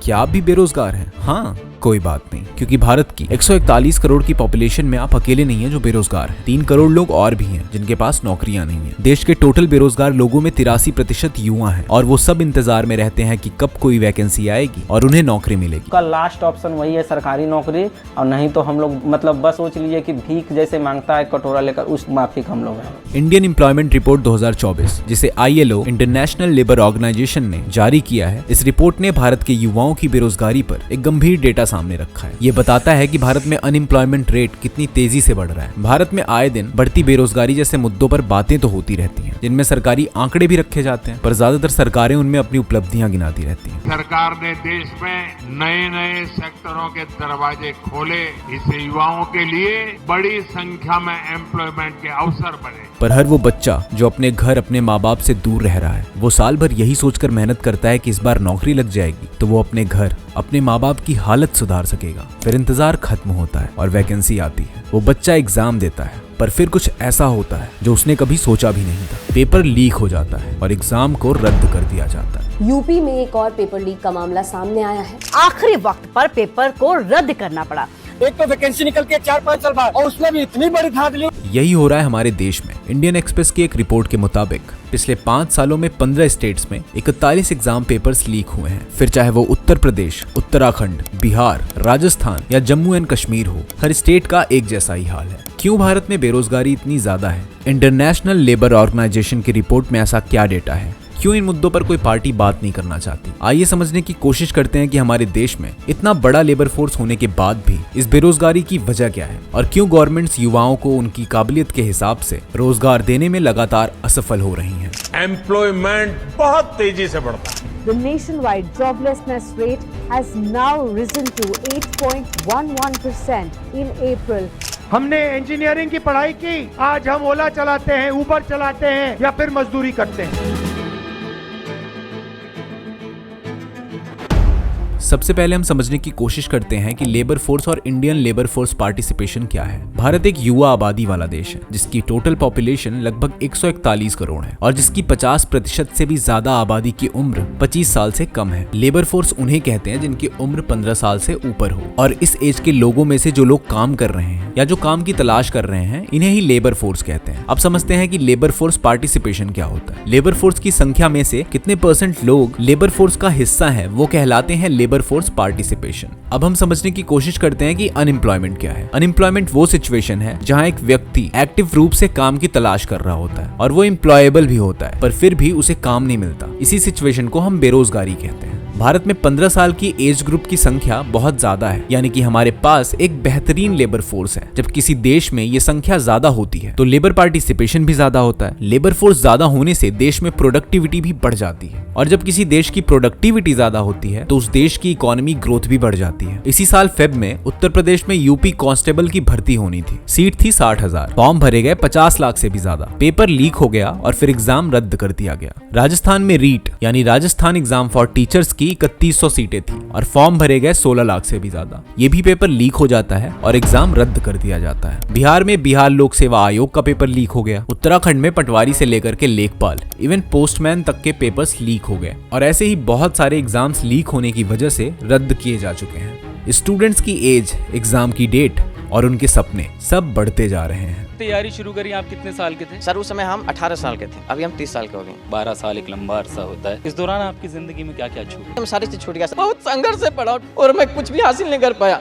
क्या आप भी बेरोजगार हैं? हाँ, कोई बात नहीं, क्योंकि भारत की 141 करोड़ की पॉपुलेशन में आप अकेले नहीं हैं जो बेरोजगार हैं। 3 करोड़ लोग और भी हैं जिनके पास नौकरियां नहीं हैं। देश के टोटल बेरोजगार लोगों में 83% युवा हैं और वो सब इंतजार में रहते हैं कि कब कोई वैकेंसी आएगी और उन्हें नौकरी मिलेगी। का लास्ट ऑप्शन वही है, सरकारी नौकरी, और नहीं तो हम लोग मतलब बस सोच लीजिए कि भीख जैसे मांगता है कटोरा लेकर, उस माफिक हम लोग हैं। इंडियन एम्प्लॉयमेंट रिपोर्ट 2024 जिसे ILO इंटरनेशनल लेबर ऑर्गेनाइजेशन ने जारी किया है, इस रिपोर्ट ने भारत के युवाओं की बेरोजगारी पर एक गंभीर डेटा सामने रखा है। ये बताता है कि भारत में अनएम्प्लॉयमेंट रेट कितनी तेजी से बढ़ रहा है। भारत में आए दिन बढ़ती बेरोजगारी जैसे मुद्दों पर बातें तो होती रहती हैं, जिनमें सरकारी आंकड़े भी रखे जाते हैं, पर ज्यादातर सरकारें उनमें अपनी उपलब्धियां गिनाती रहती हैं। सरकार ने देश में नए नए सेक्टरों के दरवाजे खोले, इससे युवाओं के लिए बड़ी संख्या में एम्प्लॉयमेंट के अवसर बने। पर हर वो बच्चा जो अपने घर अपने माँ बाप से दूर रह रहा है, वो साल भर यही सोचकर मेहनत करता है कि इस बार नौकरी लग जाएगी तो वो अपने घर अपने माँ बाप की हालत सुधार सकेगा। फिर इंतजार खत्म होता है और वैकेंसी आती है। वो बच्चा एग्जाम देता है, पर फिर कुछ ऐसा होता है जो उसने कभी सोचा भी नहीं था। पेपर लीक हो जाता है और एग्जाम को रद्द कर दिया जाता है। यूपी में एक और पेपर लीक का मामला सामने आया है। आखिरी वक्त पर पेपर को रद्द करना पड़ा। एक तो वैकेंसी निकल के 4-5 साल बाद, और उसमें भी इतनी बड़ी धांधली। यही हो रहा है हमारे देश में। इंडियन एक्सप्रेस की एक रिपोर्ट के मुताबिक पिछले 5 सालों में 15 स्टेट्स में 41 एग्जाम पेपर्स लीक हुए हैं। फिर चाहे वो उत्तर प्रदेश, उत्तराखंड, बिहार, राजस्थान या जम्मू एंड कश्मीर हो, हर स्टेट का एक जैसा ही हाल है। क्यों भारत में बेरोजगारी इतनी ज्यादा है? इंटरनेशनल लेबर ऑर्गेनाइजेशन की रिपोर्ट में ऐसा क्या डेटा है? क्यों इन मुद्दों पर कोई पार्टी बात नहीं करना चाहती? आइए समझने की कोशिश करते हैं कि हमारे देश में इतना बड़ा लेबर फोर्स होने के बाद भी इस बेरोजगारी की वजह क्या है और क्यों गवर्नमेंट्स युवाओं को उनकी काबिलियत के हिसाब से रोजगार देने में लगातार असफल हो रही हैं। एम्प्लॉयमेंट बहुत तेजी से बढ़ता है। The nationwide joblessness rate has now risen to 8.11% in April. हमने इंजीनियरिंग की पढ़ाई की, आज हम ओला चलाते हैं, उबर चलाते हैं या फिर मजदूरी करते हैं। सबसे पहले हम समझने की कोशिश करते हैं कि लेबर फोर्स और इंडियन लेबर फोर्स पार्टिसिपेशन क्या है। भारत एक युवा आबादी वाला देश है जिसकी टोटल पॉपुलेशन लगभग 141 करोड़ है और जिसकी 50% से भी ज्यादा आबादी की उम्र 25 साल से कम है। लेबर फोर्स उन्हें कहते हैं जिनकी उम्र 15 साल से ऊपर हो, और इस एज के लोगों में से जो लोग काम कर रहे हैं या जो काम की तलाश कर रहे हैं, इन्हें ही लेबर फोर्स कहते हैं। अब समझते हैं कि लेबर फोर्स पार्टिसिपेशन क्या होता है। लेबर फोर्स की संख्या में से कितने % लोग लेबर फोर्स का हिस्सा है, वो कहलाते हैं लेबर फोर्स पार्टिसिपेशन। अब हम समझने की कोशिश करते हैं कि अनएम्प्लॉयमेंट क्या है। अनएम्प्लॉयमेंट वो सिचुएशन है जहां एक व्यक्ति एक्टिव रूप से काम की तलाश कर रहा होता है और वो एम्प्लॉयबल भी होता है, पर फिर भी उसे काम नहीं मिलता। इसी सिचुएशन को हम बेरोजगारी कहते हैं। भारत में 15 साल की एज ग्रुप की संख्या बहुत ज्यादा है, यानी कि हमारे पास एक बेहतरीन लेबर फोर्स है। जब किसी देश में ये संख्या ज्यादा होती है तो लेबर पार्टिसिपेशन भी ज्यादा होता है। लेबर फोर्स ज्यादा होने से देश में प्रोडक्टिविटी भी बढ़ जाती है, और जब किसी देश की प्रोडक्टिविटी ज्यादा होती है तो उस देश की इकोनॉमी ग्रोथ भी बढ़ जाती है। इसी साल फेब में उत्तर प्रदेश में यूपी कांस्टेबल की भर्ती होनी थी। सीट थी 60,000, फॉर्म भरे गए 50 लाख से भी ज्यादा। पेपर लीक हो गया और फिर एग्जाम रद्द कर दिया गया। राजस्थान में रीट यानी राजस्थान एग्जाम फॉर टीचर्स की 3100 सीटें थी और फॉर्म भरे गए 16 लाख से भी ज्यादा। ये भी पेपर लीक हो जाता है और एग्जाम रद्द कर दिया जाता है। बिहार में बिहार लोक सेवा आयोग का पेपर लीक हो गया। उत्तराखंड में पटवारी से लेकर के लेखपाल, इवन पोस्टमैन तक के पेपर्स लीक हो गए, और ऐसे ही बहुत सारे एग्जाम्स लीक होने की वजह से रद्द किए जा चुके हैं। स्टूडेंट्स की एज, एग्जाम की डेट और उनके सपने सब बढ़ते जा रहे हैं। तैयारी शुरू करी आप कितने साल के थे? सर उस समय हम 18 साल के थे, अभी हम 30 साल के हो गए। 12 साल एक लंबा अरसा होता है। इस दौरान आपकी जिंदगी में क्या क्या छूटा? सारी चीज छूट गया, बहुत संघर्ष से पढ़ा और मैं कुछ भी हासिल नहीं कर पाया।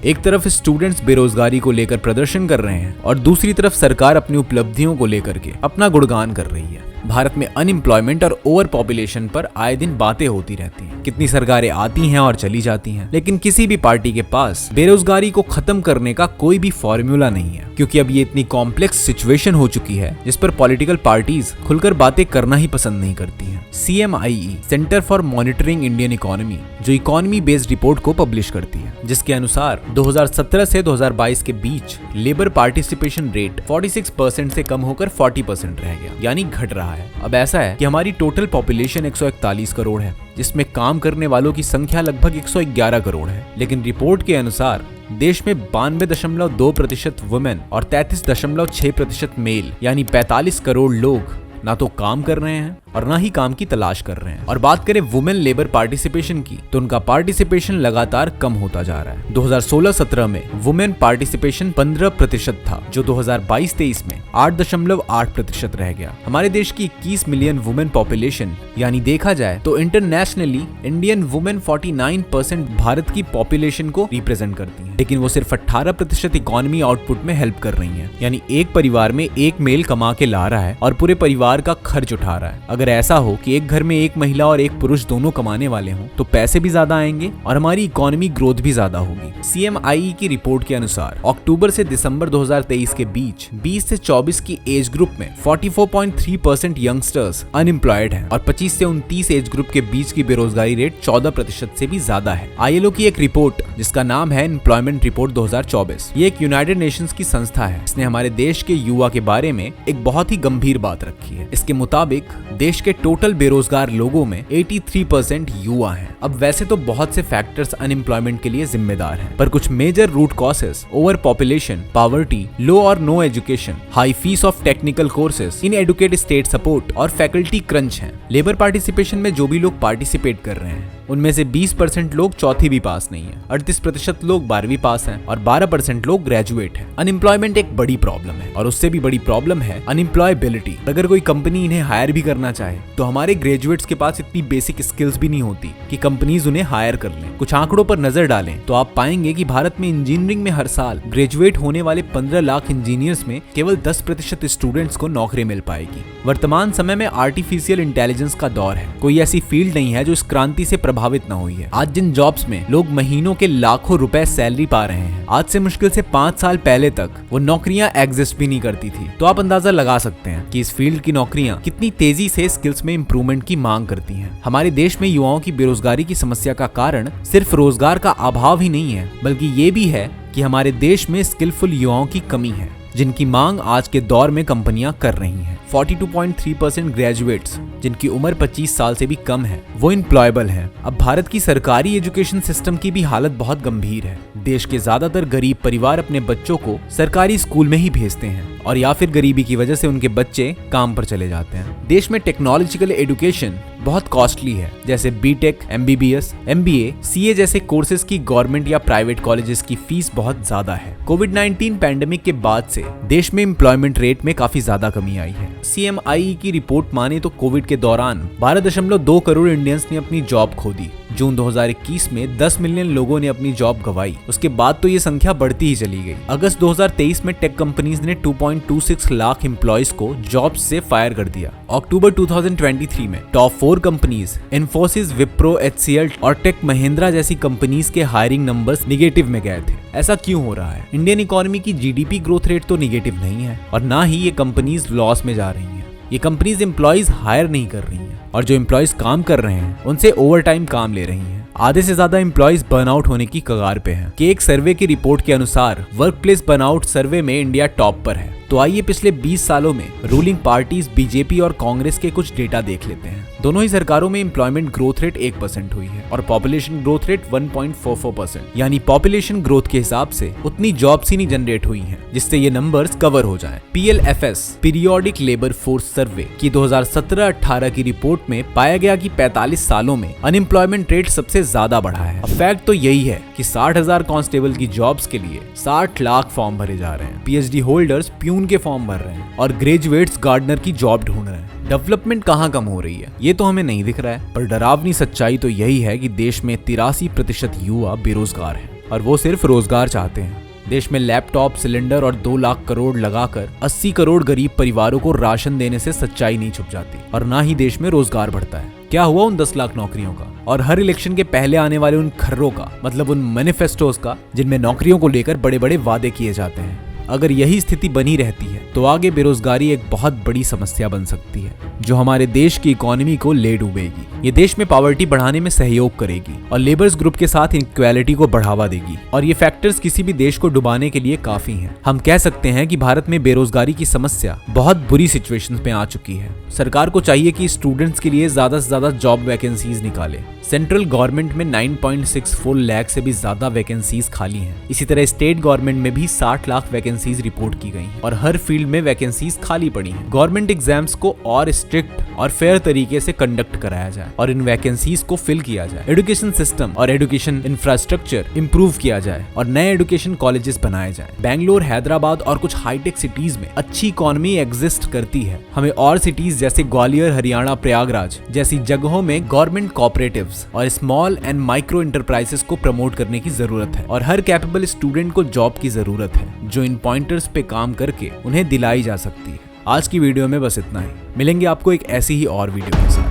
एक तरफ स्टूडेंट्स बेरोजगारी को लेकर प्रदर्शन कर रहे हैं और दूसरी तरफ सरकार अपनी उपलब्धियों को लेकर के अपना गुणगान कर रही है। भारत में अनएम्प्लॉयमेंट और ओवर पॉपुलेशन पर आए दिन बातें होती रहती हैं। कितनी सरकारें आती हैं और चली जाती हैं, लेकिन किसी भी पार्टी के पास बेरोजगारी को खत्म करने का कोई भी फॉर्मूला नहीं है, क्योंकि अब ये इतनी कॉम्प्लेक्स सिचुएशन हो चुकी है जिस पर पॉलिटिकल पार्टीज खुलकर बातें करना ही पसंद नहीं करती हैं। CMIE centre for monitoring Indian economy जो इकोनॉमी बेस्ड रिपोर्ट को पब्लिश करती है, जिसके अनुसार 2017 से 2022 के बीच लेबर पार्टिसिपेशन रेट 46% से कम होकर 40% रह गया, यानी घट रहा है। अब ऐसा है कि हमारी टोटल पॉपुलेशन 141 करोड़ है, जिसमें काम करने वालों की संख्या लगभग 111 करोड़ है, लेकिन रिपोर्ट के अनुसार देश में 92.2% वुमेन और 33.6% मेल यानी 45 करोड़ लोग ना तो काम कर रहे हैं और ना ही काम की तलाश कर रहे हैं। और बात करें वुमेन लेबर पार्टिसिपेशन की, तो उनका पार्टिसिपेशन लगातार कम होता जा रहा है। 2016-17 में वुमेन पार्टिसिपेशन 15% था, जो 2022-23 में 8.8% रह गया। हमारे देश की 21 मिलियन वुमेन पॉपुलेशन, यानी देखा जाए तो इंटरनेशनली इंडियन वुमेन 49% भारत की पॉपुलेशन को रिप्रेजेंट करती हैं, लेकिन वो सिर्फ 18% इकोनॉमी आउटपुट में हेल्प कर रही हैं। यानी एक परिवार में एक मेल कमा के ला रहा है और पूरे परिवार का खर्च उठा रहा है। अगर ऐसा हो कि एक घर में एक महिला और एक पुरुष दोनों कमाने वाले हों, तो पैसे भी ज्यादा आएंगे और हमारी इकोनॉमी ग्रोथ भी ज्यादा होगी। CMIE की रिपोर्ट के अनुसार अक्टूबर से दिसंबर 2023 के बीच 20 से 24 की एज ग्रुप में 44.3% यंगस्टर्स अनएम्प्लॉयड हैं और 25 से 29 एज ग्रुप के बीच की बेरोजगारी रेट 14% से भी ज्यादा है। ILO की एक रिपोर्ट जिसका नाम है एम्प्लॉयमेंट रिपोर्ट 2024, ये एक यूनाइटेड नेशंस की संस्था है। इसने हमारे देश के युवा के बारे में एक बहुत ही गंभीर बात रखी है। इसके मुताबिक देश के टोटल बेरोजगार लोगों में 83% युवा हैं। अब वैसे तो बहुत से फैक्टर्स अनएम्प्लॉयमेंट के लिए जिम्मेदार हैं, पर कुछ major root causes over population, poverty, low और no education, high fees of technical courses, inadequate state support और फैकल्टी क्रंच हैं। लेबर पार्टिसिपेशन में जो भी लोग पार्टिसिपेट कर रहे हैं, उनमें से 20% लोग चौथी भी पास नहीं है, 38% लोग 12वीं पास हैं और 12% लोग ग्रेजुएट हैं। अनएम्प्लॉयमेंट एक बड़ी प्रॉब्लम है और उससे भी बड़ी प्रॉब्लम है अनएम्प्लॉयबिलिटी। अगर कोई कंपनी इन्हें हायर भी करना चाहे, तो हमारे ग्रेजुएट्स के पास इतनी बेसिक स्किल्स भी नहीं होती कि कंपनीज उन्हें हायर कर लें। कुछ आंकड़ों पर नजर डालें तो आप पाएंगे कि भारत में इंजीनियरिंग में हर साल ग्रेजुएट होने वाले 15 लाख इंजीनियर्स में केवल 10% स्टूडेंट्स को नौकरी मिल पाएगी। वर्तमान समय में आर्टिफिशियल इंटेलिजेंस का दौर है। कोई ऐसी फील्ड नहीं है जो इस क्रांति से प्रभावित न हुई है। आज जिन जॉब्स में लोग महीनों के लाखों रुपए सैलरी पा रहे हैं, आज से मुश्किल से 5 साल पहले तक वो नौकरियां एग्जिस्ट भी नहीं करती थी। तो आप अंदाजा लगा सकते हैं कि इस फील्ड की नौकरियां कितनी तेजी से स्किल्स में इंप्रूवमेंट की मांग करती हैं। हमारे देश में युवाओं की बेरोजगारी की समस्या का कारण सिर्फ रोजगार का अभाव ही नहीं है, बल्कि ये भी है कि हमारे देश में स्किलफुल युवाओं की कमी है, जिनकी मांग आज के दौर में कंपनियां कर रही हैं। 42.3% ग्रेजुएट्स जिनकी उम्र 25 साल से भी कम है, वो एम्प्लॉयबल हैं। अब भारत की सरकारी एजुकेशन सिस्टम की भी हालत बहुत गंभीर है। देश के ज्यादातर गरीब परिवार अपने बच्चों को सरकारी स्कूल में ही भेजते हैं और या फिर गरीबी की वजह से उनके बच्चे काम पर चले जाते हैं। देश में टेक्नोलॉजिकल एजुकेशन बहुत कॉस्टली है, जैसे बीटेक, MBBS, MBA, CA जैसे कोर्सेज की गवर्नमेंट या प्राइवेट कॉलेजेस की फीस बहुत ज्यादा है। कोविड-19 पैंडेमिक के बाद से देश में एम्प्लॉयमेंट रेट में काफी ज्यादा कमी आई है। CMIE की रिपोर्ट माने तो कोविड के दौरान 12.2 करोड़ इंडियंस ने अपनी जॉब खो दी। जून 2021 में 10 मिलियन लोगों ने अपनी जॉब गंवाई। उसके बाद तो ये संख्या बढ़ती ही चली गई। अगस्त 2023 में टेक कंपनीज ने 2.26 लाख एम्प्लॉयज को जॉब से फायर कर दिया। अक्टूबर 2023 में top 4 companies Infosys, Wipro, HCL और टेक महिंद्रा जैसी कंपनीज के हायरिंग नंबर्स निगेटिव में गए थे। ऐसा क्यों हो रहा है? इंडियन इकोनॉमी की GDP ग्रोथ रेट तो निगेटिव नहीं है और ना ही ये कंपनीज लॉस में जा रही हैं। ये कंपनीज एम्प्लॉयज हायर नहीं कर रही हैं और जो एम्प्लॉयज काम कर रहे हैं उनसे ओवर टाइम काम ले रही हैं। आधे से ज्यादा एम्प्लॉयज बर्नआउट होने की कगार पे हैं। कि एक सर्वे की रिपोर्ट के अनुसार वर्क प्लेस बर्नआउट सर्वे में इंडिया टॉप पर है। तो आइए पिछले 20 सालों में रूलिंग पार्टीज BJP और कांग्रेस के कुछ डेटा देख लेते हैं। दोनों ही सरकारों में एम्प्लॉयमेंट ग्रोथ रेट 1% हुई है और पॉपुलेशन ग्रोथ रेट 1.44%, यानी पॉपुलेशन ग्रोथ के हिसाब से उतनी जॉब्स ही नहीं जनरेट हुई हैं जिससे ये नंबर्स कवर हो जाएं। PLFS periodic labour force survey की 2017-18 की रिपोर्ट में पाया गया कि 45 सालों में अनएम्प्लॉयमेंट रेट सबसे ज्यादा बढ़ा है। अब फैक्ट तो यही है कि 60,000 कांस्टेबल की जॉब्स के लिए 60 लाख फॉर्म भरे जा रहे हैं। PhD होल्डर्स प्यून के फॉर्म भर रहे हैं और ग्रेजुएट्स गार्डनर की जॉब ढूंढ रहे हैं। डेवलपमेंट कहाँ कम हो रही है ये तो हमें नहीं दिख रहा है, पर डरावनी सच्चाई तो यही है कि देश में 83% युवा बेरोजगार हैं और वो सिर्फ रोजगार चाहते हैं। देश में लैपटॉप, सिलेंडर और 2 लाख करोड़ लगाकर 80 करोड़ गरीब परिवारों को राशन देने से सच्चाई नहीं छुप जाती और ना ही देश में रोजगार बढ़ता है। क्या हुआ उन 10 लाख नौकरियों का और हर इलेक्शन के पहले आने वाले उन खर्रों का, मतलब उन मैनिफेस्टोस का जिनमें नौकरियों को लेकर बड़े बड़े वादे किए जाते हैं? अगर यही स्थिति बनी रहती है तो आगे बेरोजगारी एक बहुत बड़ी समस्या बन सकती है जो हमारे देश की इकोनॉमी को ले डूबेगी। ये देश में पॉवर्टी बढ़ाने में सहयोग करेगी और लेबर्स ग्रुप के साथ इनइक्वालिटी को बढ़ावा देगी, और ये फैक्टर्स किसी भी देश को डुबाने के लिए काफी हैं। हम कह सकते हैं कि भारत में बेरोजगारी की समस्या बहुत बुरी सिचुएशंस में आ चुकी है। सरकार को चाहिए कि स्टूडेंट्स के लिए ज्यादा से ज्यादा जॉब वैकेंसीज निकाले। सेंट्रल गवर्नमेंट में 9.64 लाख से भी ज्यादा वैकेंसीज खाली हैं। इसी तरह स्टेट गवर्नमेंट में भी 60 लाख वैकेंसीज रिपोर्ट की गई हैं और हर फील्ड में वैकेंसीज खाली पड़ी हैं। गवर्नमेंट एग्जाम्स को और स्ट्रिक्ट और फेयर तरीके से कंडक्ट कराया जाए और इन वैकेंसीज को फिल किया जाए। एजुकेशन सिस्टम और एजुकेशन इंफ्रास्ट्रक्चर इंप्रूव किया जाए और नए एजुकेशन कॉलेजेस बनाए जाए। बेंगलोर, हैदराबाद और कुछ हाईटेक सिटीज में अच्छी इकोनॉमी एग्जिस्ट करती है। हमें और सिटीज जैसे ग्वालियर, हरियाणा, प्रयागराज जैसी जगहों में गवर्नमेंट कोऑपरेटिव्स और स्मॉल एंड माइक्रो एंटरप्राइजेस को प्रमोट करने की जरूरत है और हर कैपेबल स्टूडेंट को जॉब की जरूरत है जो इन पॉइंटर्स पे काम करके उन्हें दिलाई जा सकती है। आज की वीडियो में बस इतना ही। मिलेंगे आपको एक ऐसी ही और वीडियो के साथ।